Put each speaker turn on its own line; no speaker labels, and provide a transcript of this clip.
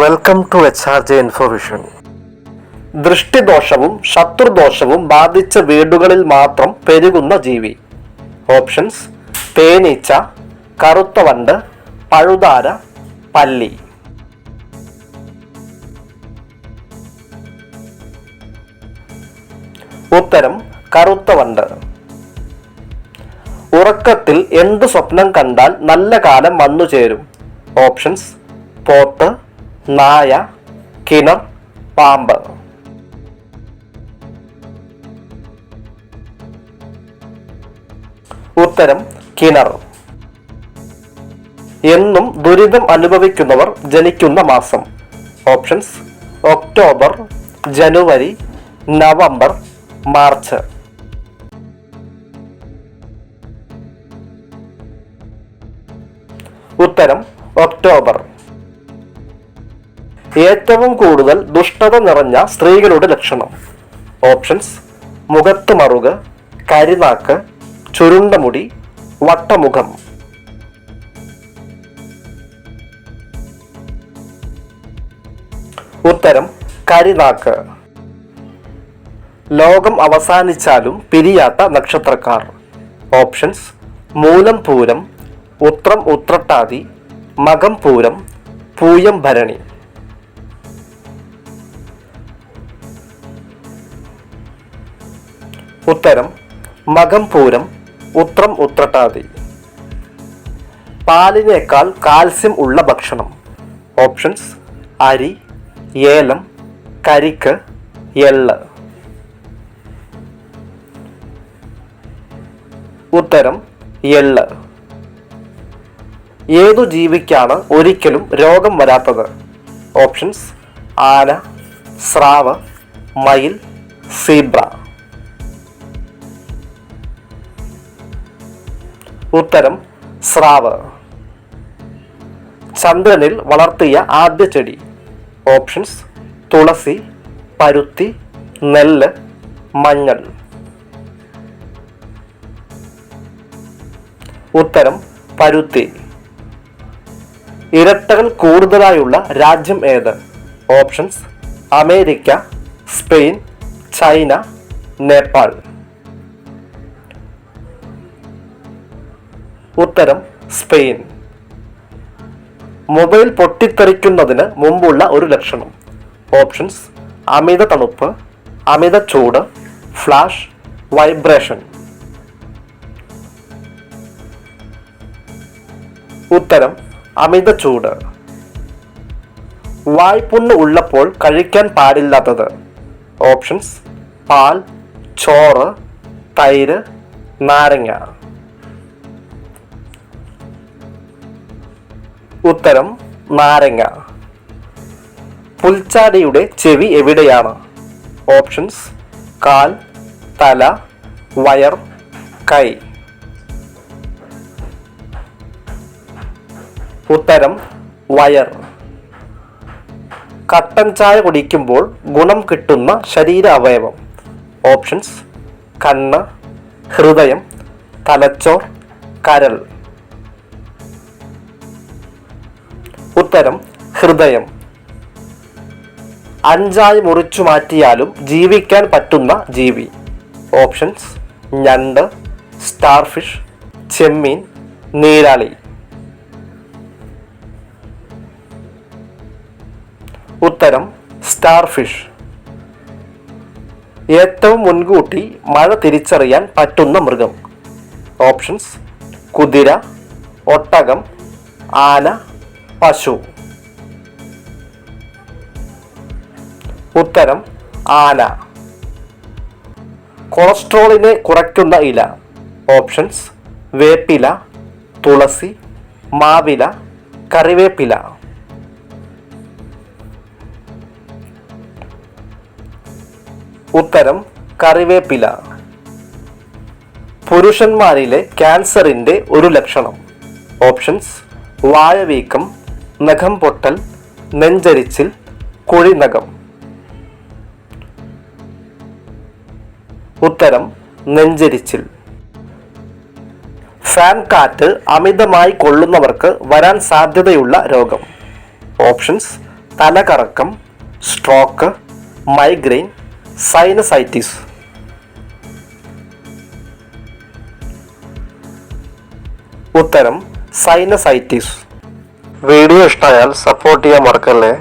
Welcome to HRJ Infovision. ദൃഷ്ടിദോഷവും ശത്രുദോഷവും ബാധിച്ച വീടുകളിൽ മാത്രം പെരുകുന്ന ജീവി. ഓപ്ഷൻസ്: തേനീച്ച, കറുത്ത വണ്ട്, പഴുതാര, പല്ലി. ഉത്തരം കറുത്ത വണ്ട്. ഉറക്കത്തിൽ എന്ത് സ്വപ്നം കണ്ടാൽ നല്ല കാലം വന്നു ചേരും? ഓപ്ഷൻസ്: പോത്ത്, നായ, കിണർ, പാമ്പ്. ഉത്തരം കിണർ. എന്നും ദുരിതം അനുഭവിക്കുന്നവർ ജനിക്കുന്ന മാസം? ഓപ്ഷൻസ്: ഒക്ടോബർ, ജനുവരി, നവംബർ, മാർച്ച്. ഉത്തരം ഒക്ടോബർ. ഏറ്റവും കൂടുതൽ ദുഷ്ടത നിറഞ്ഞ സ്ത്രീകളുടെ ലക്ഷണം? ഓപ്ഷൻസ്: മുഖത്ത് മറുക്, കരിനാക്ക്, ചുരുണ്ട മുടി, വട്ടമുഖം. ഉത്തരം കരിനാക്ക്. ലോകം അവസാനിച്ചാലും പിരിയാത്ത നക്ഷത്രക്കാർ? ഓപ്ഷൻസ്: മൂലം പൂരം, ഉത്രം ഉത്രട്ടാതി, മകം പൂരം, പൂയം ഭരണി. ഉത്തരം മകം പൂരം, ഉത്രം ഉത്രട്ടാതി. പാലിനേക്കാൾ കാൽസ്യം ഉള്ള ഭക്ഷണം? ഓപ്ഷൻസ്: അരി, ഏലം, കരിക്ക്, എള്ള്. ഉത്തരം എള്ള്. ഏതു ജീവിക്കാണ് ഒരിക്കലും രോഗം വരാത്തത്? ഓപ്ഷൻസ്: ആന, സ്രാവ്, മയിൽ, സീബ്ര. ഉത്തരം സ്രാവ്. ചന്ദ്രനിൽ വളർത്തിയ ആദ്യ ചെടി? ഓപ്ഷൻസ്: തുളസി, പരുത്തി, നെല്ല്, മഞ്ഞൾ. ഉത്തരം പരുത്തി. ഇരട്ടകൾ കൂടുതലായുള്ള രാജ്യം ഏത്? Options: America, Spain, China, Nepal. ഉത്തരം സ്പെയിൻ. മൊബൈൽ പൊട്ടിത്തെറിക്കുന്നതിന് മുമ്പുള്ള ഒരു ലക്ഷണം? ഓപ്ഷൻസ്: അമിത തണുപ്പ്, അമിത ചൂട്, ഫ്ലാഷ്, വൈബ്രേഷൻ. ഉത്തരം അമിത ചൂട്. വായ്പുണ്ണ് ഉള്ളപ്പോൾ കഴിക്കാൻ പാടില്ലാത്തത്? ഓപ്ഷൻസ്: പാൽ, ചോറ്, തൈര്, നാരങ്ങ. ഉത്തരം നാരങ്ങ. പുൽച്ചാടിയുടെ ചെവി എവിടെയാണ്? ഓപ്ഷൻസ്: കാൽ, തല, വയർ, കൈ. ഉത്തരം വയർ. കട്ടൻ ചായ കുടിക്കുമ്പോൾ ഗുണം കിട്ടുന്ന ശരീര അവയവം? ഓപ്ഷൻസ്: കണ്ണ്, ഹൃദയം, തലച്ചോർ, കരൾ. ഉത്തരം ഹൃദയം. അഞ്ചായി മുറിച്ചു മാറ്റിയാലും ജീവിക്കാൻ പറ്റുന്ന ജീവി? ഓപ്ഷൻസ്: ഞണ്ട്, സ്റ്റാർഫിഷ്, ചെമ്മീൻ, നീരാളി. ഉത്തരം സ്റ്റാർഫിഷ്. ഏറ്റവും മുൻകൂട്ടി മഴ തിരിച്ചറിയാൻ പറ്റുന്ന മൃഗം? ഓപ്ഷൻസ്: കുതിര, ഒട്ടകം, ആന, പശു. ഉത്തരം ആന. കൊളസ്ട്രോളിനെ കുറയ്ക്കുന്ന ഇല? ഓപ്ഷൻസ്: വേപ്പില, തുളസി, മാവില, കറിവേപ്പില. ഉത്തരം കറിവേപ്പില. പുരുഷന്മാരിലെ ക്യാൻസറിന്റെ ഒരു ലക്ഷണം? ഓപ്ഷൻസ്: വായവീക്കം, നഖം പൊട്ടൽ, നെഞ്ചരിച്ചിൽ, കുഴിനഖം. ഉത്തരം നെഞ്ചരിച്ചിൽ. ഫാൻ കാറ്റ് അമിതമായി കൊള്ളുന്നവർക്ക് വരാൻ സാധ്യതയുള്ള രോഗം? ഓപ്ഷൻസ്: തലകറക്കം, സ്ട്രോക്ക്, മൈഗ്രെയിൻ, സൈനസൈറ്റിസ്. ഉത്തരം സൈനസൈറ്റിസ്. വീഡിയോ ഇഷ്ടമായാൽ സപ്പോർട്ട് ചെയ്യാൻ മറക്കല്ലേ.